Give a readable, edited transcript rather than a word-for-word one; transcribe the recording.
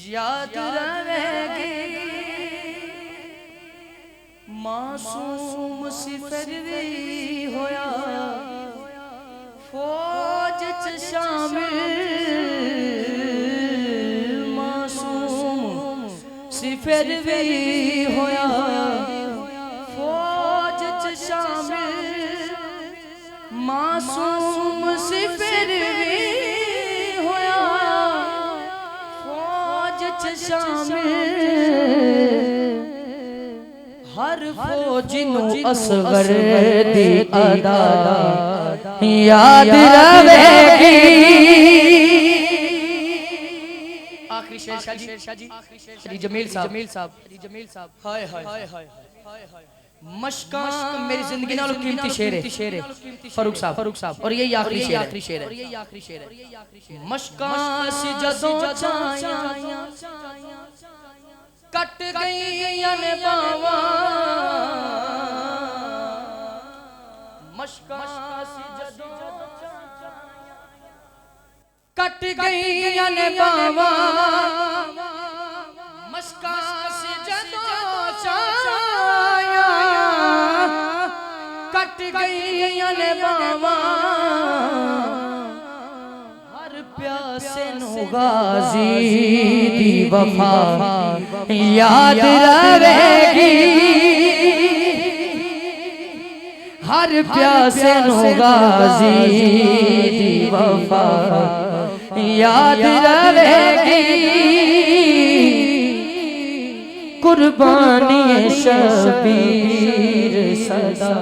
याद रहेगी मासूम सिफर भी होया फौज च शामिल मासूम सिफर भी होया फौज च शामिल मासूम सिफर भी होया फौज च शामिल हर फौजी नू असगर दी अदा याद रहेगी। आखिरी शेर शाह जी जमील साहब हाय हाय मशका मेरी जिंदगी नाल कीमती शेर है फारूक साहब और ये आखिरी शेर है मशका सी जदों छाया कट गई ने बावा मशका सी जदों कट गई ने बावा मशका सी जदों छाया कट गई ने बावा हर प्यासे नु गाजी दी वफा याद रहेगी हर प्यासे नु गाजी दी वफा याद रहेगी कुर्बानी शबीर सदा